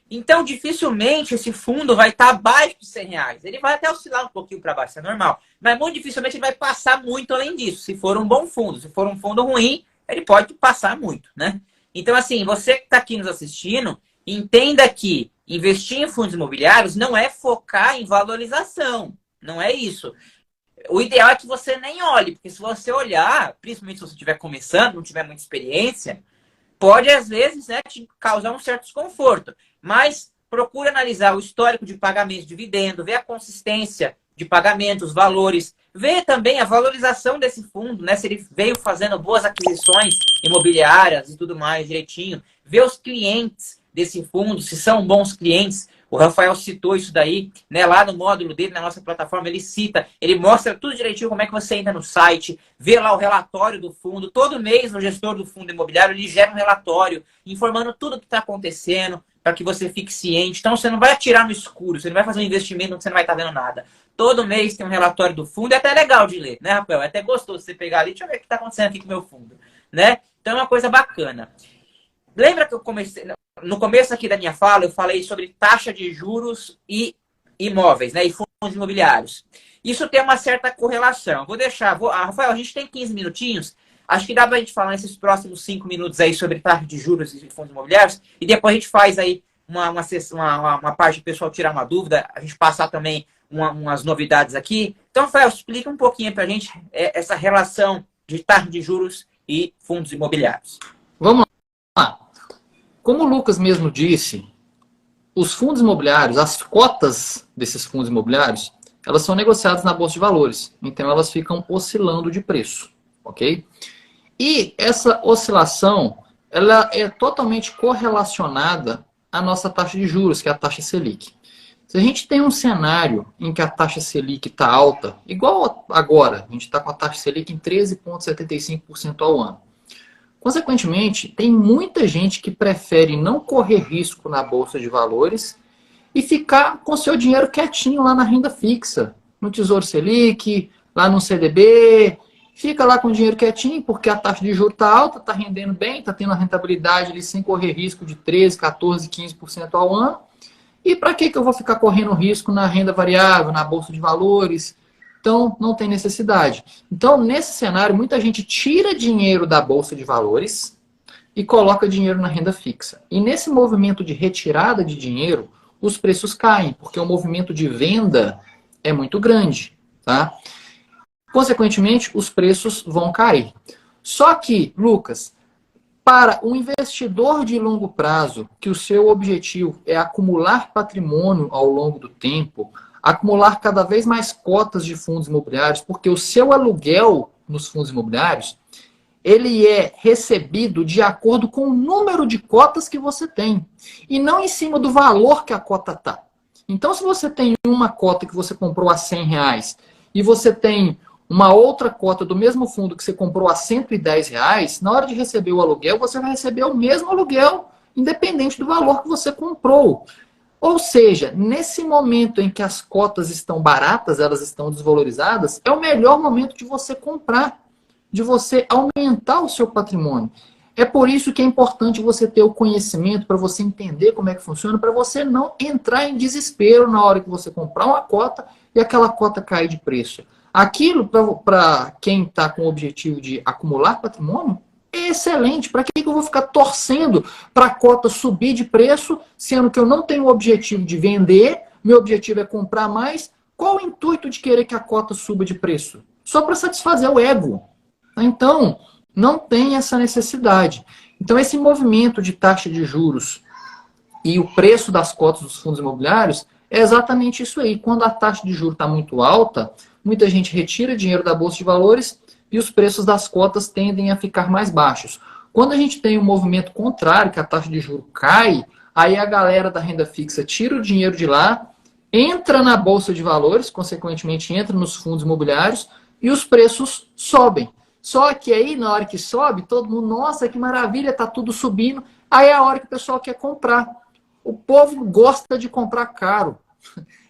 Então, dificilmente esse fundo vai estar abaixo de R$ 100. Ele vai até oscilar um pouquinho para baixo, isso é normal. Mas muito dificilmente ele vai passar muito além disso. Se for um bom fundo, se for um fundo ruim, ele pode passar muito, né? Então, assim, você que está aqui nos assistindo, entenda que investir em fundos imobiliários não é focar em valorização. Não é isso. O ideal é que você nem olhe, porque se você olhar, principalmente se você estiver começando, não tiver muita experiência, pode, às vezes, né, te causar um certo desconforto. Mas procure analisar o histórico de pagamento de dividendo, ver a consistência de pagamentos, valores, ver também a valorização desse fundo, né, se ele veio fazendo boas aquisições imobiliárias e tudo mais direitinho, ver os clientes desse fundo, se são bons clientes. O Rafael citou isso daí, né? Lá no módulo dele, na nossa plataforma, ele cita, ele mostra tudo direitinho como é que você entra no site, vê lá o relatório do fundo. Todo mês, o gestor do fundo imobiliário, ele gera um relatório informando tudo o que está acontecendo, para que você fique ciente. Então, você não vai atirar no escuro, você não vai fazer um investimento onde você não vai estar vendo nada. Todo mês tem um relatório do fundo, é até legal de ler, né, Rafael? É até gostoso você pegar ali, deixa eu ver o que está acontecendo aqui com o meu fundo, né? Então, é uma coisa bacana. Lembra que eu comecei... No começo aqui da minha fala, eu falei sobre taxa de juros e imóveis, né? E fundos imobiliários. Isso tem uma certa correlação. Vou deixar... Rafael, a gente tem 15 minutinhos. Acho que dá pra gente falar nesses próximos 5 minutos aí sobre taxa de juros e fundos imobiliários. E depois a gente faz aí uma parte do pessoal tirar uma dúvida. A gente passar também umas novidades aqui. Então, Rafael, explica um pouquinho pra gente essa relação de taxa de juros e fundos imobiliários.
Vamos lá. Como o Lucas mesmo disse, os fundos imobiliários, as cotas desses fundos imobiliários, elas são negociadas na Bolsa de Valores. Então, elas ficam oscilando de preço, ok? E essa oscilação, ela é totalmente correlacionada à nossa taxa de juros, que é a taxa Selic. Se a gente tem um cenário em que a taxa Selic está alta, igual agora, a gente está com a taxa Selic em 13,75% ao ano. Consequentemente, tem muita gente que prefere não correr risco na Bolsa de Valores e ficar com seu dinheiro quietinho lá na renda fixa, no Tesouro Selic, lá no CDB. Fica lá com o dinheiro quietinho porque a taxa de juros está alta, está rendendo bem, está tendo a rentabilidade ali sem correr risco de 13%, 14%, 15% ao ano. E para que eu vou ficar correndo risco na renda variável, na Bolsa de Valores? Então, não tem necessidade. Então, nesse cenário, muita gente tira dinheiro da Bolsa de Valores e coloca dinheiro na renda fixa. E nesse movimento de retirada de dinheiro, os preços caem, porque o movimento de venda é muito grande, tá? Consequentemente, os preços vão cair. Só que, Lucas, para um investidor de longo prazo, que o seu objetivo é acumular patrimônio ao longo do tempo, acumular cada vez mais cotas de fundos imobiliários, porque o seu aluguel nos fundos imobiliários, ele é recebido de acordo com o número de cotas que você tem, e não em cima do valor que a cota está. Então, se você tem uma cota que você comprou a R$ 100 e você tem uma outra cota do mesmo fundo que você comprou a R$ 110, na hora de receber o aluguel, você vai receber o mesmo aluguel, independente do valor que você comprou. Ou seja, nesse momento em que as cotas estão baratas, elas estão desvalorizadas, é o melhor momento de você comprar, de você aumentar o seu patrimônio. É por isso que é importante você ter o conhecimento, para você entender como é que funciona, para você não entrar em desespero na hora que você comprar uma cota e aquela cota cair de preço. Aquilo, para quem está com o objetivo de acumular patrimônio, é excelente. Para que eu vou ficar torcendo para a cota subir de preço, sendo que eu não tenho o objetivo de vender, meu objetivo é comprar mais? Qual o intuito de querer que a cota suba de preço? Só para satisfazer o ego. Então, não tem essa necessidade. Então, esse movimento de taxa de juros e o preço das cotas dos fundos imobiliários é exatamente isso aí. Quando a taxa de juros está muito alta, muita gente retira dinheiro da Bolsa de Valores e os preços das cotas tendem a ficar mais baixos. Quando a gente tem um movimento contrário, que a taxa de juros cai, aí a galera da renda fixa tira o dinheiro de lá, entra na Bolsa de Valores, consequentemente entra nos fundos imobiliários e os preços sobem. Só que aí, na hora que sobe, todo mundo, nossa, que maravilha, tá tudo subindo. Aí é a hora que o pessoal quer comprar. O povo gosta de comprar caro.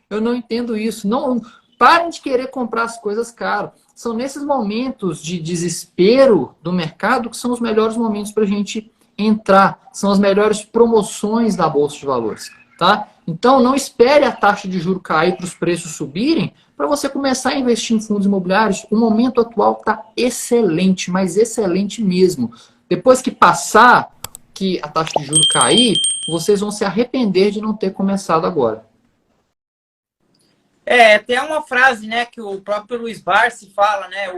Eu não entendo isso. Não, parem de querer comprar as coisas caro. São nesses momentos de desespero do mercado que são os melhores momentos para a gente entrar. São as melhores promoções da Bolsa de Valores. Tá? Então, não espere a taxa de juros cair para os preços subirem para você começar a investir em fundos imobiliários. O momento atual está excelente, mas excelente mesmo. Depois que passar, que a taxa de juros cair, vocês vão se arrepender de não ter começado agora.
Tem uma frase, né, que o próprio Luiz Barsi fala, né,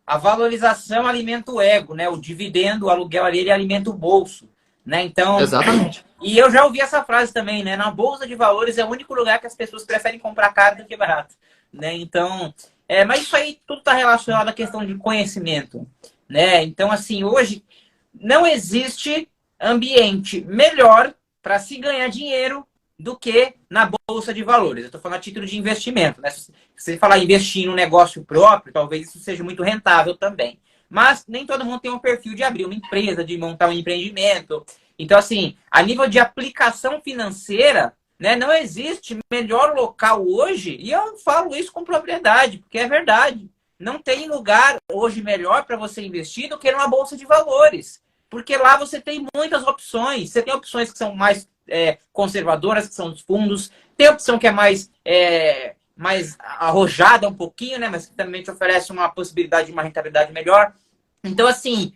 a valorização alimenta o ego, né, o dividendo, o aluguel ali, ele alimenta o bolso, né, então...
Exatamente.
E eu já ouvi essa frase também, né, na Bolsa de Valores é o único lugar que as pessoas preferem comprar caro do que barato, né, então... mas isso aí tudo está relacionado à questão de conhecimento, né, então, assim, hoje não existe ambiente melhor para se ganhar dinheiro do que na Bolsa de Valores. Eu estou falando a título de investimento, né? Se você falar investir em um negócio próprio, talvez isso seja muito rentável também. Mas nem todo mundo tem um perfil de abrir uma empresa, de montar um empreendimento. Então, assim, a nível de aplicação financeira, né, não existe melhor local hoje, e eu falo isso com propriedade, porque é verdade. Não tem lugar hoje melhor para você investir do que numa Bolsa de Valores. Porque lá você tem muitas opções. Você tem opções que são mais conservadoras, que são os fundos. Tem opção que é mais arrojada um pouquinho, né? Mas que também te oferece uma possibilidade de uma rentabilidade melhor. Então, assim,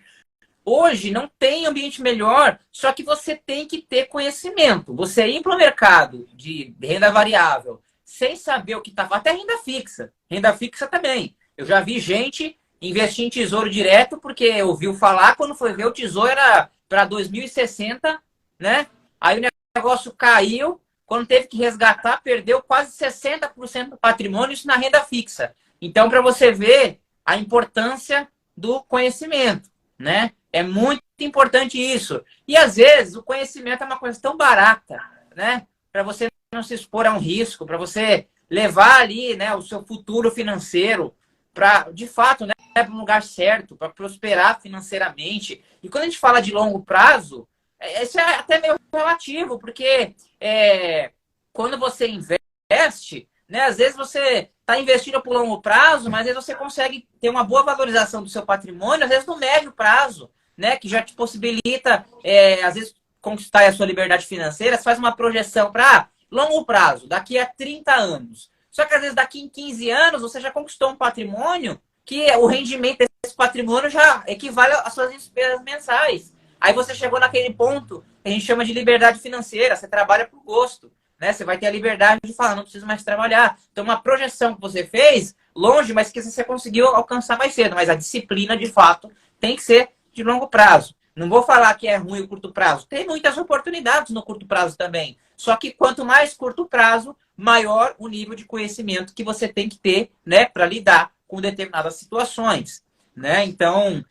hoje não tem ambiente melhor, só que você tem que ter conhecimento. Você ir para o mercado de renda variável sem saber o que está... Até renda fixa. Renda fixa também. Eu já vi gente investir em tesouro direto porque ouviu falar, quando foi ver o tesouro era para 2060, né? Aí o negócio caiu, quando teve que resgatar, perdeu quase 60% do patrimônio, isso na renda fixa. Então, para você ver a importância do conhecimento, né? É muito importante isso. E, às vezes, o conhecimento é uma coisa tão barata, né? Para você não se expor a um risco, para você levar ali, né, o seu futuro financeiro para, de fato, né, para um lugar certo, para prosperar financeiramente. E quando a gente fala de longo prazo, isso é até meio relativo, porque quando você investe, né, às vezes você está investindo por longo prazo, mas às vezes você consegue ter uma boa valorização do seu patrimônio, às vezes no médio prazo, né, que já te possibilita, às vezes, conquistar a sua liberdade financeira. Você faz uma projeção para longo prazo, daqui a 30 anos. Só que às vezes daqui em 15 anos você já conquistou um patrimônio que o rendimento desse patrimônio já equivale às suas despesas mensais. Aí você chegou naquele ponto que a gente chama de liberdade financeira. Você trabalha por gosto, né? Você vai ter a liberdade de falar, não preciso mais trabalhar. Então, uma projeção que você fez, longe, mas que você conseguiu alcançar mais cedo. Mas a disciplina, de fato, tem que ser de longo prazo. Não vou falar que é ruim o curto prazo. Tem muitas oportunidades no curto prazo também. Só que quanto mais curto prazo, maior o nível de conhecimento que você tem que ter, né, para lidar com determinadas situações, né? Então,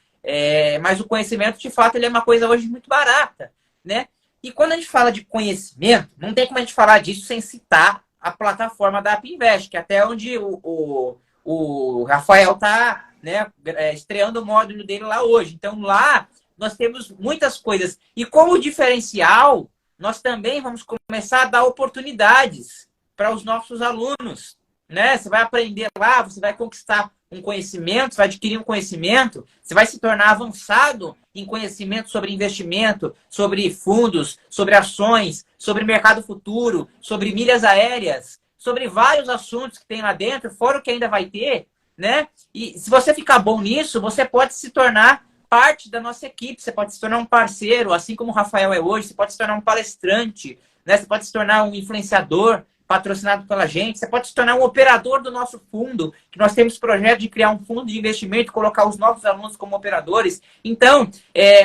mas o conhecimento, de fato, ele é uma coisa hoje muito barata, né? E quando a gente fala de conhecimento, não tem como a gente falar disso sem citar a plataforma da Apinvest, que é até onde o Rafael está, né, estreando o módulo dele lá hoje. Então, lá nós temos muitas coisas. E como diferencial, nós também vamos começar a dar oportunidades para os nossos alunos, né? Você vai aprender lá, você vai conquistar um conhecimento, você vai adquirir um conhecimento, você vai se tornar avançado em conhecimento sobre investimento, sobre fundos, sobre ações, sobre mercado futuro, sobre milhas aéreas, sobre vários assuntos que tem lá dentro, fora o que ainda vai ter, né? E se você ficar bom nisso, você pode se tornar parte da nossa equipe, você pode se tornar um parceiro, assim como o Rafael é hoje, você pode se tornar um palestrante, né? Você pode se tornar um influenciador patrocinado pela gente, você pode se tornar um operador do nosso fundo, que nós temos projeto de criar um fundo de investimento e colocar os novos alunos como operadores. Então,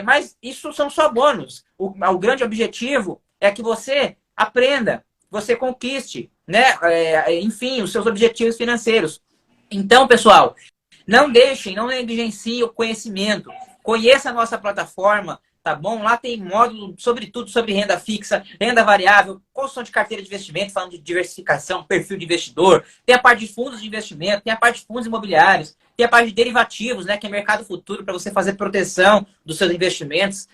mas isso são só bônus. O grande objetivo é que você aprenda, você conquiste, né? Enfim, os seus objetivos financeiros. Então, pessoal, não deixem, não negligenciem o conhecimento. Conheça a nossa plataforma, tá bom? Lá tem módulo sobre tudo, sobre renda fixa, renda variável, construção de carteira de investimento, falando de diversificação, perfil de investidor. Tem a parte de fundos de investimento, tem a parte de fundos imobiliários, tem a parte de derivativos, né, que é mercado futuro, para você fazer proteção dos seus investimentos,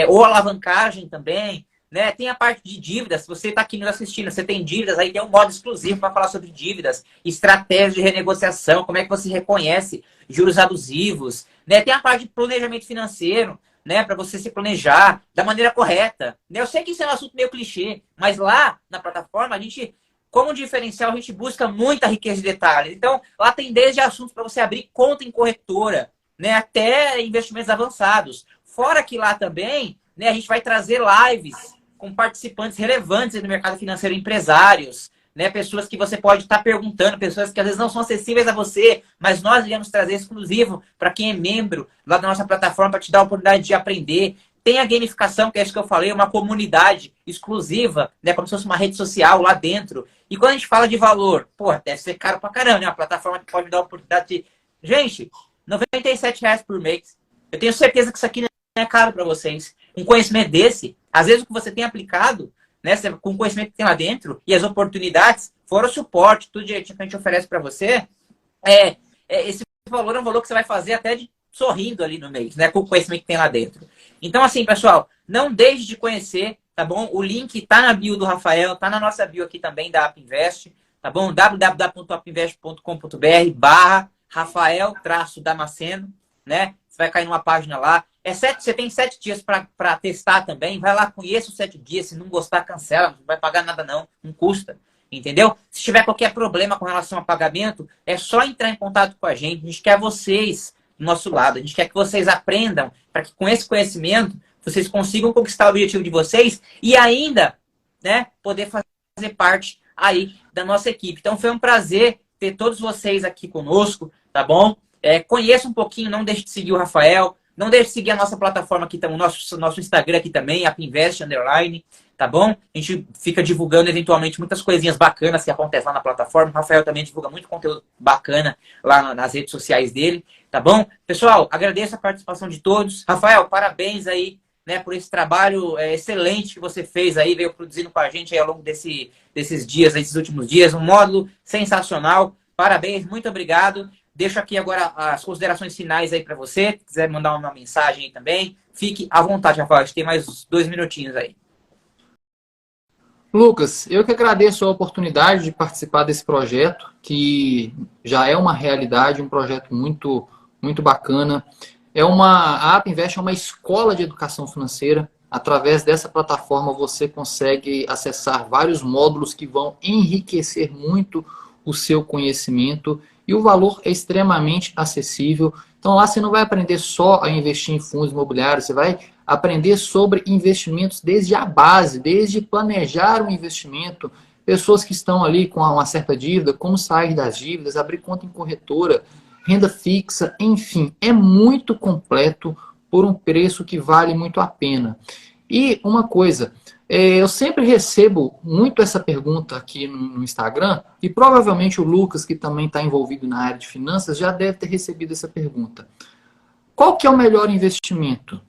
ou alavancagem também. né? Tem a parte de dívidas. Se você está aqui nos assistindo, você tem dívidas, aí tem um modo exclusivo para falar sobre dívidas, estratégias de renegociação, como é que você reconhece juros abusivos, né? Tem a parte de planejamento financeiro, né? Para você se planejar da maneira correta. Né? Eu sei que isso é um assunto meio clichê, mas lá na plataforma a gente, como diferencial, a gente busca muita riqueza de detalhes. Então, lá tem desde assuntos para você abrir conta em corretora, né, até investimentos avançados. Fora que lá também, né, a gente vai trazer lives com participantes relevantes no mercado financeiro, empresários, né, pessoas que você pode estar perguntando, pessoas que às vezes não são acessíveis a você, mas nós iremos trazer exclusivo para quem é membro lá da nossa plataforma para te dar a oportunidade de aprender. Tem a gamificação, que é isso que eu falei, uma comunidade exclusiva, né, como se fosse uma rede social lá dentro. E quando a gente fala de valor, pô, deve ser caro pra caramba, né? Uma plataforma que pode dar a oportunidade de... Gente, R$ 97 por mês. Eu tenho certeza que isso aqui não é caro para vocês. Um conhecimento desse, às vezes o que você tem aplicado, né, com o conhecimento que tem lá dentro e as oportunidades, fora o suporte, tudo direitinho que a gente oferece para você, esse valor é um valor que você vai fazer até de sorrindo ali no mês, né, com o conhecimento que tem lá dentro. Então, assim, pessoal, não deixe de conhecer, tá bom? O link tá na bio do Rafael, tá na nossa bio aqui também da AppInvest, tá bom? www.appinvest.com.br/Rafael-Damasceno, né? Você vai cair numa página lá. Você tem 7 dias para testar também. Vai lá, conheça os 7 dias. Se não gostar, cancela. Não vai pagar nada não. Não custa. Entendeu? Se tiver qualquer problema com relação a pagamento, é só entrar em contato com a gente. A gente quer vocês do nosso lado. A gente quer que vocês aprendam para que com esse conhecimento vocês consigam conquistar o objetivo de vocês e ainda, né, poder fazer parte aí da nossa equipe. Então foi um prazer ter todos vocês aqui conosco, tá bom? Conheça um pouquinho, não deixe de seguir o Rafael, não deixe de seguir a nossa plataforma aqui, o nosso Instagram aqui também, Appinvest _, tá bom? A gente fica divulgando eventualmente muitas coisinhas bacanas que acontecem lá na plataforma. O Rafael também divulga muito conteúdo bacana lá nas redes sociais dele, tá bom? Pessoal, agradeço a participação de todos. Rafael, parabéns aí, né, por esse trabalho excelente que você fez aí, veio produzindo com a gente aí ao longo desses dias, desses últimos dias, um módulo sensacional. Parabéns, muito obrigado. Deixo aqui agora as considerações finais aí para você. Se quiser mandar uma mensagem aí também, fique à vontade, Rafael. A gente tem mais 2 minutinhos aí.
Lucas, eu que agradeço a oportunidade de participar desse projeto, que já é uma realidade, um projeto muito, muito bacana. A AppInvest é uma escola de educação financeira. Através dessa plataforma você consegue acessar vários módulos que vão enriquecer muito o seu conhecimento e o valor é extremamente acessível. Então lá você não vai aprender só a investir em fundos imobiliários, você vai aprender sobre investimentos desde a base, desde planejar um investimento, pessoas que estão ali com uma certa dívida, como sair das dívidas, abrir conta em corretora, renda fixa, enfim, é muito completo por um preço que vale muito a pena. E uma coisa, eu sempre recebo muito essa pergunta aqui no Instagram, e provavelmente o Lucas, que também está envolvido na área de finanças, já deve ter recebido essa pergunta. Qual que é o melhor investimento?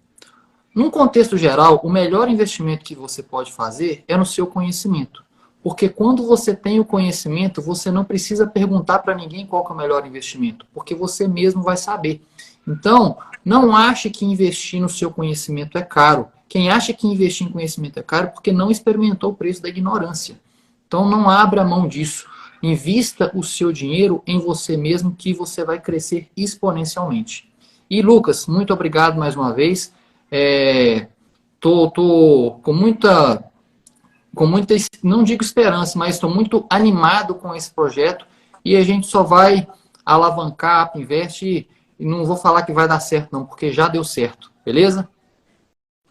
Num contexto geral, o melhor investimento que você pode fazer é no seu conhecimento. Porque quando você tem o conhecimento, você não precisa perguntar para ninguém qual que é o melhor investimento, porque você mesmo vai saber. Então, não ache que investir no seu conhecimento é caro. Quem acha que investir em conhecimento é caro é porque não experimentou o preço da ignorância. Então, não abra mão disso. Invista o seu dinheiro em você mesmo, que você vai crescer exponencialmente. E, Lucas, muito obrigado mais uma vez. Tô com muita, não digo esperança, mas estou muito animado com esse projeto e a gente só vai alavancar a AppInvest e não vou falar que vai dar certo não, porque já deu certo, beleza?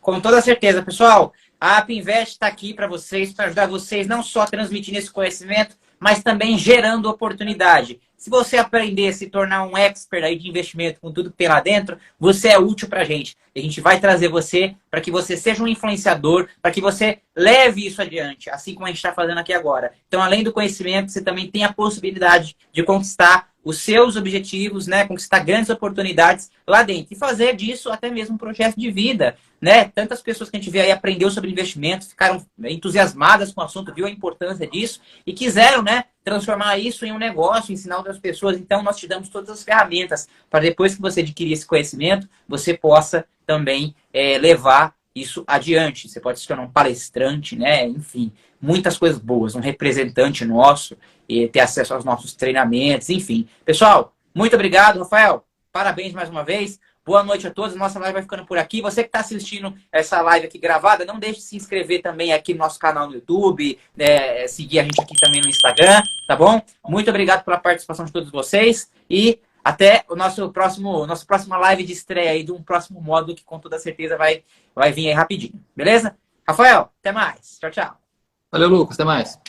Com toda certeza, pessoal. A AppInvest está aqui para vocês, para ajudar vocês não só transmitindo esse conhecimento, mas também gerando oportunidade. Se você aprender a se tornar um expert aí de investimento com tudo que tem lá dentro, você é útil para a gente. A gente vai trazer você para que você seja um influenciador, para que você leve isso adiante, assim como a gente está fazendo aqui agora. Então, além do conhecimento, você também tem a possibilidade de conquistar os seus objetivos, né? Conquistar grandes oportunidades lá dentro. E fazer disso até mesmo um projeto de vida, né? Tantas pessoas que a gente vê aí aprendeu sobre investimentos, ficaram entusiasmadas com o assunto, viu a importância disso e quiseram, né, transformar isso em um negócio, ensinar outras pessoas. Então, nós te damos todas as ferramentas para depois que você adquirir esse conhecimento, você possa também levar isso adiante. Você pode se tornar um palestrante, né? Enfim, muitas coisas boas, um representante nosso e ter acesso aos nossos treinamentos, enfim. Pessoal, muito obrigado, Rafael. Parabéns mais uma vez. Boa noite a todos. Nossa live vai ficando por aqui. Você que está assistindo essa live aqui gravada, não deixe de se inscrever também aqui no nosso canal no YouTube, seguir a gente aqui também no Instagram, tá bom? Muito obrigado pela participação de todos vocês e até o nossa próxima live de estreia aí de um próximo módulo que com toda certeza vai vir aí rapidinho, beleza? Rafael, até mais. Tchau, tchau.
Valeu, Lucas. Até mais.